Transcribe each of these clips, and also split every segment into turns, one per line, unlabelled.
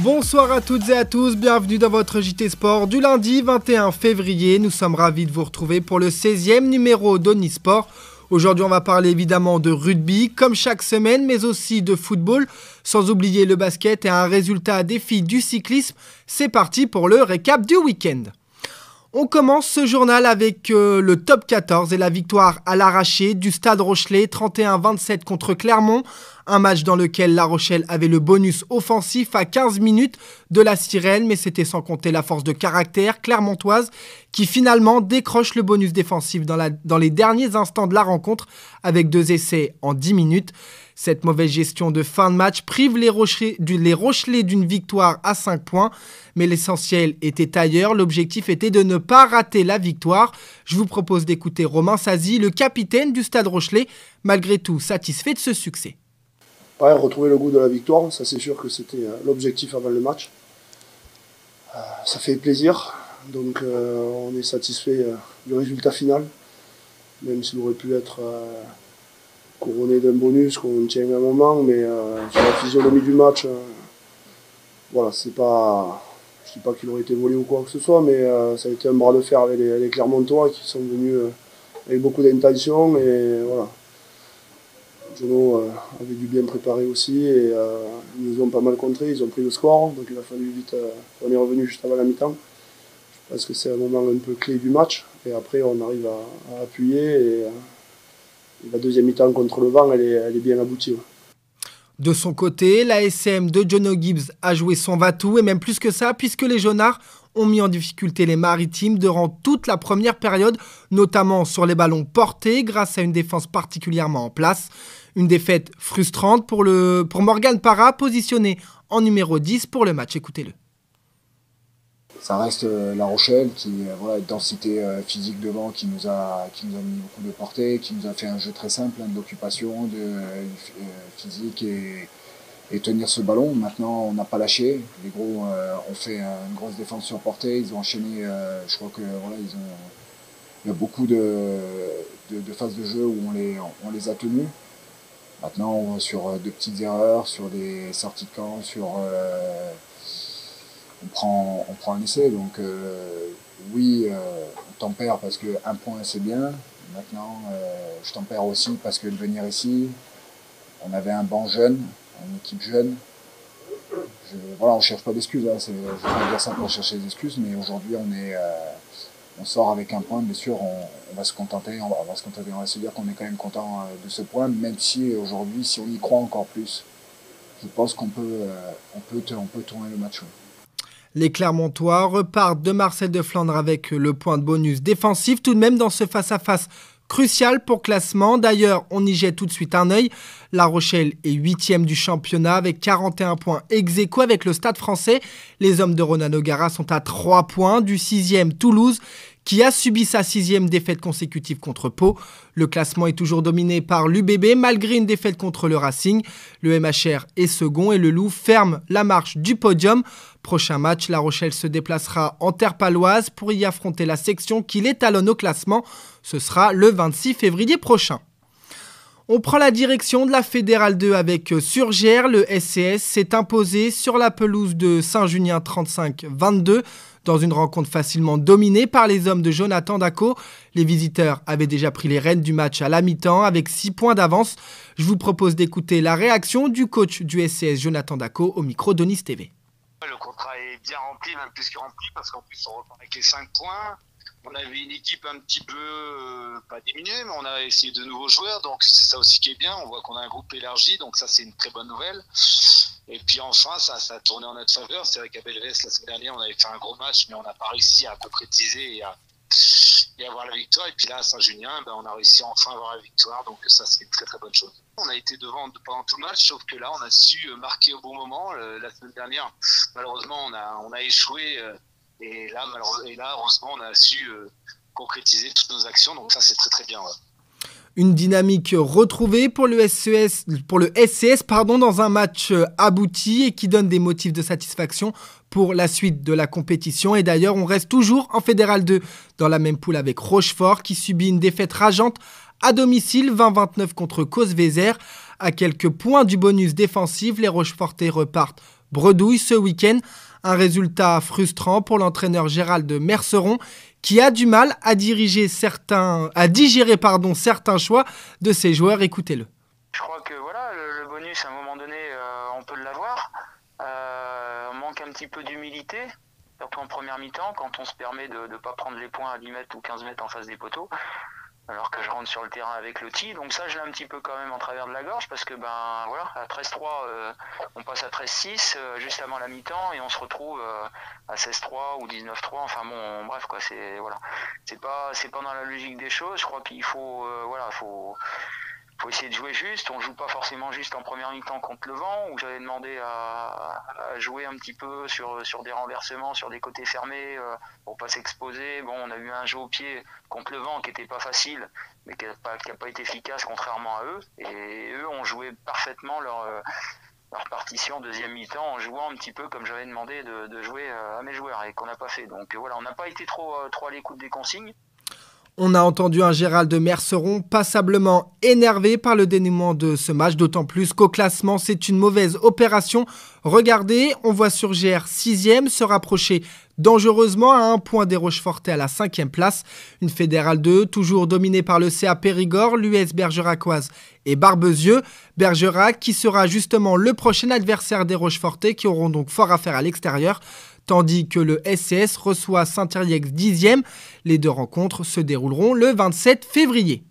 Bonsoir à toutes et à tous, bienvenue dans votre JT Sport du lundi 21 février. Nous sommes ravis de vous retrouver pour le 16e numéro d'Omnisport. Aujourd'hui, on va parler évidemment de rugby, comme chaque semaine, mais aussi de football, sans oublier le basket et un résultat des filles du cyclisme. C'est parti pour le récap du week-end. On commence ce journal avec le top 14 et la victoire à l'arraché du Stade Rochelais 31-27 contre Clermont. Un match dans lequel La Rochelle avait le bonus offensif à 15 minutes de la sirène, mais c'était sans compter la force de caractère clermontoise qui finalement décroche le bonus défensif dans les derniers instants de la rencontre avec 2 essais en 10 minutes. Cette mauvaise gestion de fin de match prive les Rochelais d'une victoire à 5 points, mais l'essentiel était ailleurs. L'objectif était de ne pas rater la victoire. Je vous propose d'écouter Romain Sazi, le capitaine du Stade Rochelais, malgré tout satisfait de ce succès.
Ouais, retrouver le goût de la victoire, ça c'est sûr que c'était l'objectif avant le match. Ça fait plaisir, donc on est satisfait du résultat final, même s'il aurait pu être couronné d'un bonus qu'on tient à un moment, mais sur la physionomie du match, voilà, c'est pas, je ne dis pas qu'il aurait été volé ou quoi que ce soit, mais ça a été un bras de fer avec les Clermontois qui sont venus avec beaucoup d'intention et voilà. Jono avait dû bien préparer aussi et ils nous ont pas mal contré, ils ont pris le score, donc il a fallu vite, on est revenu juste avant la mi-temps. Je pense que c'est un moment un peu clé du match et après on arrive à appuyer et la deuxième mi-temps contre le vent elle est bien aboutie. Ouais.
De son côté, la SM de Jono Gibbs a joué son va-tout et même plus que ça puisque les Jaunards ont mis en difficulté les Maritimes durant toute la première période, notamment sur les ballons portés grâce à une défense particulièrement en place. Une défaite frustrante pour Morgan Parra, positionné en numéro 10 pour le match. Écoutez-le.
Ça reste La Rochelle qui voilà, une densité physique devant qui nous a mis beaucoup de portée, qui nous a fait un jeu très simple, de l'occupation, physique et tenir ce ballon. Maintenant, on n'a pas lâché. Les gros ont fait une grosse défense sur portée. Ils ont enchaîné. Je crois que voilà, il y a beaucoup de phases de jeu où on les a tenus. Maintenant, sur de petites erreurs, sur des sorties de camp, on prend un essai. Donc oui, on tempère parce qu'un point c'est bien. Maintenant, je tempère aussi parce que de venir ici, on avait un banc jeune, une équipe jeune. Voilà, on ne cherche pas d'excuses. Hein. Je ne vais pas dire ça pour chercher des excuses, mais aujourd'hui on sort avec un point, bien sûr, on va se contenter, on va se dire qu'on est quand même content de ce point, même si aujourd'hui, si on y croit encore plus, je pense qu'on peut tourner le match.
Les Clermontois repartent de Marcel de Flandre avec le point de bonus défensif, tout de même dans ce face-à-face crucial pour classement. D'ailleurs, on y jette tout de suite un œil. La Rochelle est 8e du championnat avec 41 points ex-aequo avec le Stade français. Les hommes de Ronan O'Gara sont à 3 points du 6e Toulouse qui a subi sa 6e défaite consécutive contre Pau. Le classement est toujours dominé par l'UBB malgré une défaite contre le Racing. Le MHR est second et le Loup ferme la marche du podium. Prochain match, La Rochelle se déplacera en terre paloise pour y affronter la section qui l'étalonne au classement. Ce sera le 26 février prochain. On prend la direction de la Fédérale 2 avec Surgères. Le SCS s'est imposé sur la pelouse de Saint-Junien 35-22 dans une rencontre facilement dominée par les hommes de Jonathan Daco. Les visiteurs avaient déjà pris les rênes du match à la mi-temps avec 6 points d'avance. Je vous propose d'écouter la réaction du coach du SCS Jonathan Daco au micro d'Onis TV.
Le contrat est bien rempli, même plus que rempli, parce qu'en plus on repart avec les 5 points. On avait une équipe un petit peu, pas diminuée, mais on a essayé de nouveaux joueurs, donc c'est ça aussi qui est bien. On voit qu'on a un groupe élargi, donc ça c'est une très bonne nouvelle. Et puis enfin, ça a tourné en notre faveur. C'est vrai qu'à Belvès, la semaine dernière, on avait fait un gros match, mais on n'a pas réussi à peu près teaser et à avoir la victoire. Et puis là, à Saint-Junien, on a réussi enfin à avoir la victoire, donc ça c'est une très très bonne chose. On a été devant pendant tout le match, sauf que là, on a su marquer au bon moment. La semaine dernière, malheureusement, on a échoué. Et là, heureusement, on a su concrétiser toutes nos actions. Donc ça, c'est très très bien. Ouais.
Une dynamique retrouvée pour le SCS dans un match abouti et qui donne des motifs de satisfaction pour la suite de la compétition. Et d'ailleurs, on reste toujours en Fédéral 2 dans la même poule avec Rochefort qui subit une défaite rageante à domicile 20-29 contre Causevezer. À quelques points du bonus défensif, les Rochefortais repartent bredouille ce week-end. Un résultat frustrant pour l'entraîneur Gérald Merceron qui a du mal à digérer certains choix de ses joueurs. Écoutez-le.
Je crois que voilà, le bonus, à un moment donné, on peut l'avoir. On manque un petit peu d'humilité, surtout en première mi-temps, quand on se permet de ne pas prendre les points à 10 mètres ou 15 mètres en face des poteaux, alors que je rentre sur le terrain avec Lotti. Donc ça, je l'ai un petit peu quand même en travers de la gorge, parce que voilà, à 13-3, on passe à 13-6 juste avant la mi-temps, et on se retrouve à 16-3 ou 19-3. Enfin bon, bref, quoi, c'est pas dans la logique des choses. Je crois qu'il faut faut essayer de jouer juste. On joue pas forcément juste en première mi-temps contre le vent, où j'avais demandé à jouer un petit peu sur des renversements, sur des côtés fermés, pour pas s'exposer. Bon, on a eu un jeu au pied contre le vent qui était pas facile, mais qui a pas été efficace, contrairement à eux. Et eux ont joué parfaitement leur partition deuxième mi-temps en jouant un petit peu comme j'avais demandé de jouer à mes joueurs, et qu'on n'a pas fait. Donc voilà, on n'a pas été trop à l'écoute des consignes.
On a entendu un Gérald Merceron passablement énervé par le dénouement de ce match, d'autant plus qu'au classement, c'est une mauvaise opération. Regardez, on voit Surgères 6e se rapprocher dangereusement à 1 point des Rochefortais à la 5e place. Une fédérale 2, toujours dominée par le CA Périgord, l'US Bergeracoise et Barbezieux. Bergerac qui sera justement le prochain adversaire des Rochefortais, qui auront donc fort à faire à l'extérieur. Tandis que le SCS reçoit Saint-Yrieix 10e. Les deux rencontres se dérouleront le 27 février.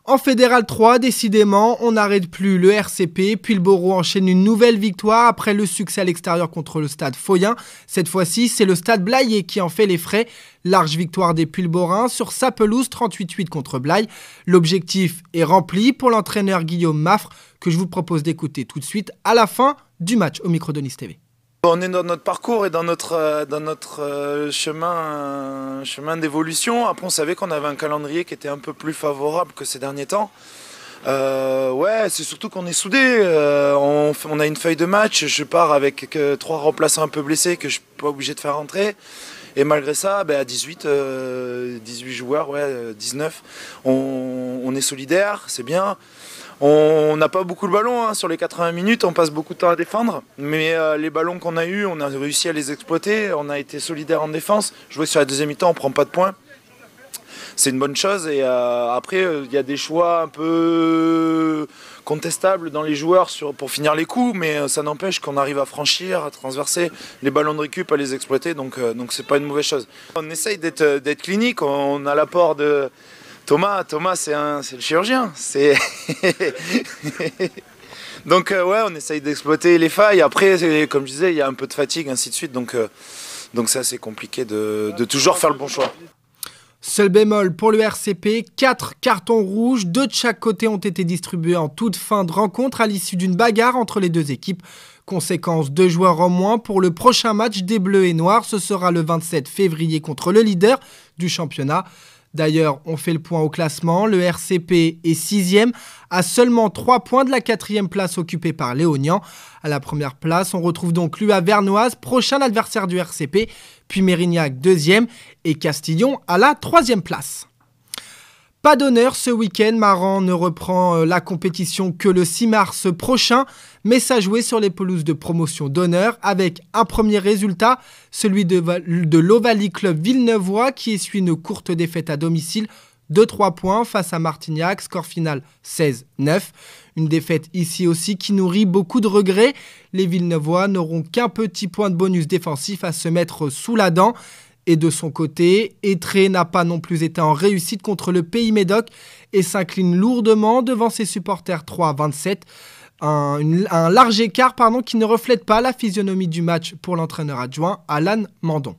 En Fédéral 3, décidément, on n'arrête plus le RCP. Pulboro enchaîne une nouvelle victoire après le succès à l'extérieur contre le stade Foyen. Cette fois-ci, c'est le stade Blayais qui en fait les frais. Large victoire des Pulborins sur sa pelouse, 38-8 contre Blaye. L'objectif est rempli pour l'entraîneur Guillaume Maffre, que je vous propose d'écouter tout de suite à la fin du match au micro de Nice TV.
On est dans notre parcours et dans notre chemin d'évolution. Après, on savait qu'on avait un calendrier qui était un peu plus favorable que ces derniers temps. C'est surtout qu'on est soudés. On a une feuille de match. Je pars avec 3 remplaçants un peu blessés que je ne suis pas obligé de faire rentrer. Et malgré ça, à 18 joueurs, 19, on est solidaires, c'est bien. On n'a pas beaucoup le ballon, sur les 80 minutes, on passe beaucoup de temps à défendre. Mais les ballons qu'on a eus, on a réussi à les exploiter. On a été solidaires en défense. Jouer sur la deuxième mi-temps, on ne prend pas de points. C'est une bonne chose. Et après, il y a des choix un peu contestables dans les joueurs pour finir les coups. Mais ça n'empêche qu'on arrive à franchir, à transverser les ballons de récup, à les exploiter. Donc c'est pas une mauvaise chose. On essaye d'être clinique. On a l'apport de Thomas, c'est le chirurgien. Donc on essaye d'exploiter les failles. Après, comme je disais, il y a un peu de fatigue, ainsi de suite. Donc c'est assez compliqué de toujours faire le bon choix.
Seul bémol pour le RCP, 4 cartons rouges, 2 de chaque côté ont été distribués en toute fin de rencontre à l'issue d'une bagarre entre les deux équipes. Conséquence, 2 joueurs en moins pour le prochain match des Bleus et Noirs. Ce sera le 27 février contre le leader du championnat. D'ailleurs, on fait le point au classement. Le RCP est 6e, à seulement 3 points de la 4e place occupée par Léognan. À la première place, on retrouve donc l'UA Vernoise, prochain adversaire du RCP, puis Mérignac 2e et Castillon à la 3e place. Pas d'honneur ce week-end, Maran ne reprend la compétition que le 6 mars prochain, mais ça jouait sur les pelouses de promotion d'honneur avec un premier résultat, celui de l'Ovalie Club Villeneuvois qui essuie une courte défaite à domicile de 3 points face à Martignac, score final 16-9. Une défaite ici aussi qui nourrit beaucoup de regrets. Les Villeneuvois n'auront qu'un petit point de bonus défensif à se mettre sous la dent. Et de son côté, Étré n'a pas non plus été en réussite contre le Pays Médoc et s'incline lourdement devant ses supporters 3-27. Un large écart qui ne reflète pas la physionomie du match pour l'entraîneur adjoint Alan Mandon.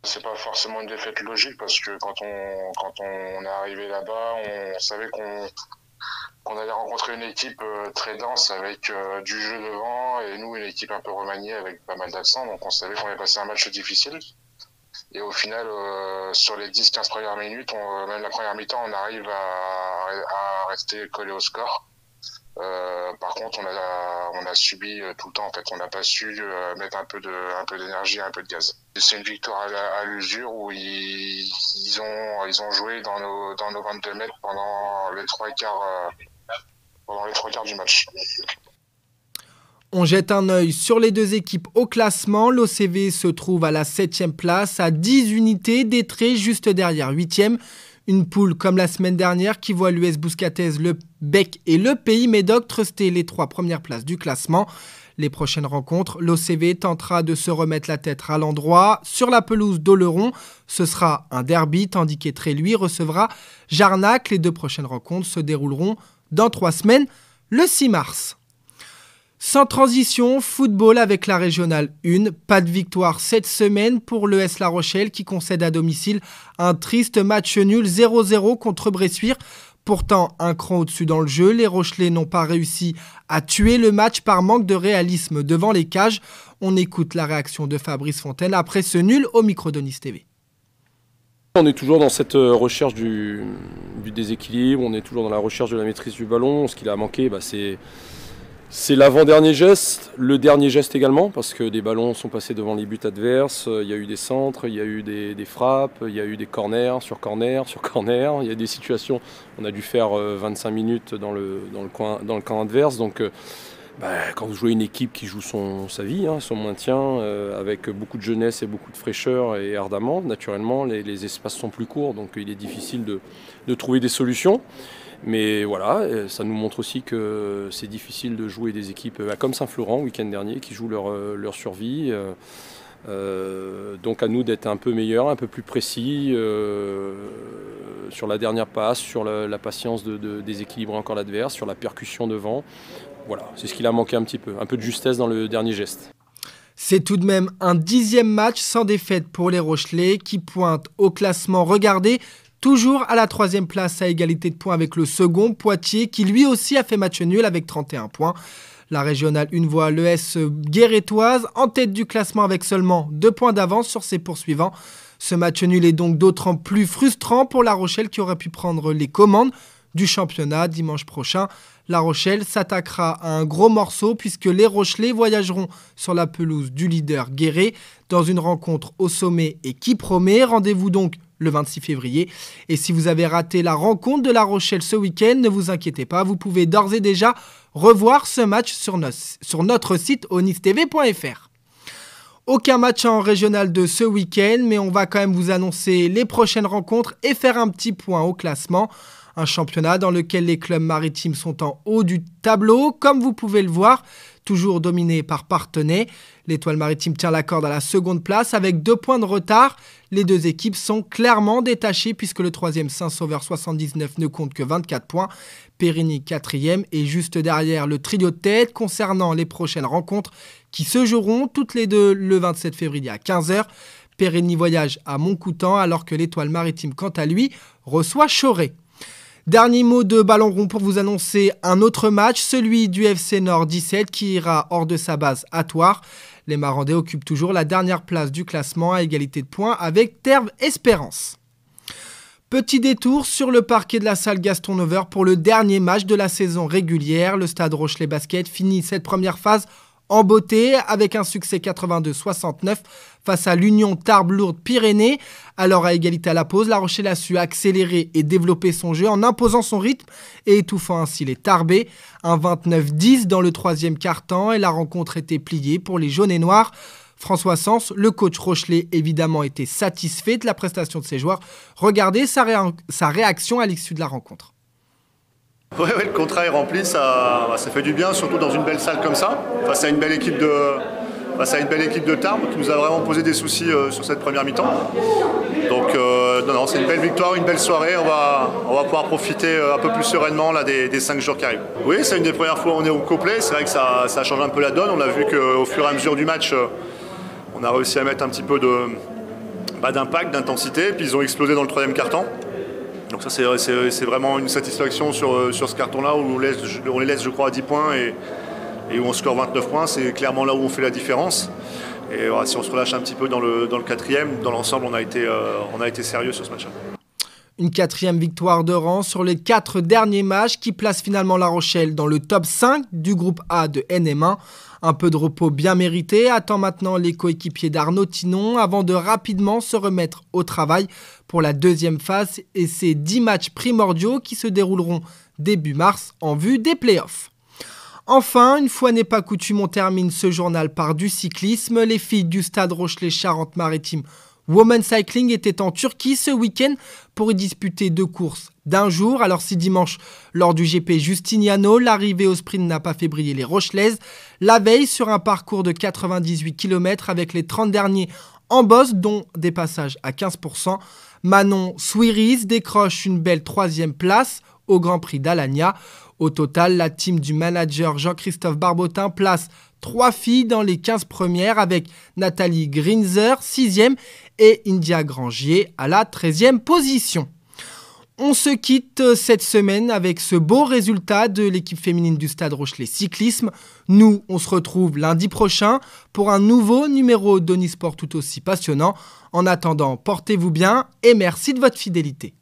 C'est pas forcément une défaite logique parce que quand on est arrivé là-bas, on savait qu'on allait rencontrer une équipe très dense avec du jeu devant et nous une équipe un peu remaniée avec pas mal d'accents, donc on savait qu'on allait passer un match difficile. Et au final, sur les 10-15 premières minutes, même la première mi-temps, on arrive à rester collé au score. Par contre, on a subi tout le temps. En fait, on n'a pas su mettre un peu d'énergie, un peu de gaz. C'est une victoire à l'usure où ils ont joué dans nos 22 mètres pendant les 3 quarts du match.
On jette un œil sur les deux équipes au classement. L'OCV se trouve à la 7e place, à 10 unités d'Étré, juste derrière 8e. Une poule comme la semaine dernière qui voit l'US Bouscatez, le Bec et le Pays Médoc truster les 3 premières places du classement. Les prochaines rencontres, l'OCV tentera de se remettre la tête à l'endroit. Sur la pelouse d'Oleron, ce sera un derby, tandis qu'Étré, lui, recevra Jarnac. Les 2 prochaines rencontres se dérouleront dans 3 semaines, le 6 mars. Sans transition, football avec la régionale 1. Pas de victoire cette semaine pour l'ES La Rochelle qui concède à domicile un triste match nul 0-0 contre Bressuire. Pourtant, un cran au-dessus dans le jeu, les Rochelais n'ont pas réussi à tuer le match par manque de réalisme devant les cages. On écoute la réaction de Fabrice Fontaine après ce nul au micro de Nice TV.
On est toujours dans cette recherche du déséquilibre, on est toujours dans la recherche de la maîtrise du ballon. Ce qu'il a manqué, c'est l'avant-dernier geste, le dernier geste également, parce que des ballons sont passés devant les buts adverses, il y a eu des centres, il y a eu des frappes, il y a eu des corners sur corner, il y a des situations, on a dû faire 25 minutes dans le camp adverse, donc quand vous jouez une équipe qui joue sa vie, son maintien, avec beaucoup de jeunesse et beaucoup de fraîcheur et ardemment, naturellement les espaces sont plus courts, donc il est difficile de trouver des solutions. Mais voilà, ça nous montre aussi que c'est difficile de jouer des équipes comme Saint-Florent, le week-end dernier, qui jouent leur survie. Donc à nous d'être un peu meilleurs, un peu plus précis sur la dernière passe, sur la patience de déséquilibrer encore l'adverse, sur la percussion devant. Voilà, c'est ce qu'il a manqué un petit peu de justesse dans le dernier geste.
C'est tout de même un 10e match sans défaite pour les Rochelais qui pointent au classement. Regardez, toujours à la 3e place à égalité de points avec le second, Poitiers, qui lui aussi a fait match nul avec 31 points. La régionale 1 voit l'ES Guérétoise en tête du classement avec seulement 2 points d'avance sur ses poursuivants. Ce match nul est donc d'autant plus frustrant pour La Rochelle qui aurait pu prendre les commandes du championnat dimanche prochain. La Rochelle s'attaquera à un gros morceau puisque les Rochelais voyageront sur la pelouse du leader Guéret dans une rencontre au sommet et qui promet. Rendez-vous donc le 26 février. Et si vous avez raté la rencontre de La Rochelle ce week-end, ne vous inquiétez pas, vous pouvez d'ores et déjà revoir ce match sur notre site onicetv.fr. Aucun match en régional de ce week-end, mais on va quand même vous annoncer les prochaines rencontres et faire un petit point au classement. Un championnat dans lequel les clubs maritimes sont en haut du tableau, comme vous pouvez le voir, toujours dominé par Parthenay. L'Étoile Maritime tient la corde à la seconde place avec 2 points de retard. Les 2 équipes sont clairement détachées puisque le 3e Saint-Sauveur 79 ne compte que 24 points. Périgny 4e et juste derrière le trio de tête concernant les prochaines rencontres qui se joueront toutes les deux le 27 février à 15h. Périgny voyage à Montcoutan alors que l'Étoile Maritime quant à lui reçoit Choré. Dernier mot de ballon rond pour vous annoncer un autre match, celui du FC Nord 17 qui ira hors de sa base à Thouars. Les Marandais occupent toujours la dernière place du classement à égalité de points avec Terve Espérance. Petit détour sur le parquet de la salle Gaston Neuver pour le dernier match de la saison régulière. Le Stade Rochelais Basket finit cette première phase en beauté avec un succès 82-69 face à l'Union Tarbes-Lourdes-Pyrénées. Alors à égalité à la pause, La Rochelle a su accélérer et développer son jeu en imposant son rythme et étouffant ainsi les Tarbais. Un 29-10 dans le 3e quart-temps et la rencontre était pliée pour les jaunes et noirs. François Sens, le coach rochelais, évidemment était satisfait de la prestation de ses joueurs. Regardez sa réaction à l'issue de la rencontre.
Ouais, le contrat est rempli, ça fait du bien, surtout dans une belle salle comme ça, face à une belle équipe de Tarbes qui nous a vraiment posé des soucis sur cette première mi-temps. Donc c'est une belle victoire, une belle soirée, on va pouvoir profiter un peu plus sereinement là, des 5 jours qui arrivent. Oui, c'est une des premières fois où on est au complet, c'est vrai que ça change un peu la donne, on a vu qu'au fur et à mesure du match, on a réussi à mettre un petit peu d'impact, d'intensité, puis ils ont explosé dans le 3e quart-temps. Donc ça c'est vraiment une satisfaction sur ce carton-là où on les laisse je crois à 10 points et où on score 29 points, c'est clairement là où on fait la différence. Et voilà, si on se relâche un petit peu dans le 4e, dans l'ensemble on a été sérieux sur ce match-là.
Une 4e victoire de rang sur les 4 derniers matchs qui place finalement La Rochelle dans le top 5 du groupe A de NM1. Un peu de repos bien mérité attend maintenant les coéquipiers d'Arnaud Thinon avant de rapidement se remettre au travail pour la 2e phase et ces 10 matchs primordiaux qui se dérouleront début mars en vue des playoffs. Enfin, une fois n'est pas coutume, on termine ce journal par du cyclisme. Les filles du Stade Rochelet Charente-Maritime Women Cycling étaient en Turquie ce week-end pour y disputer 2 courses d'un jour. Alors si dimanche, lors du GP Justiniano, l'arrivée au sprint n'a pas fait briller les Rochelaises, la veille sur un parcours de 98 km avec les 30 derniers en bosse, dont des passages à 15%, Manon Souiris décroche une belle 3e place au Grand Prix d'Alagna. Au total, la team du manager Jean-Christophe Barbotin place 3 filles dans les 15 premières avec Nathalie Grinzer, 6e, et India Grangier à la 13e position. On se quitte cette semaine avec ce beau résultat de l'équipe féminine du Stade Rochelet Cyclisme. Nous, on se retrouve lundi prochain pour un nouveau numéro d'Onisport tout aussi passionnant. En attendant, portez-vous bien et merci de votre fidélité.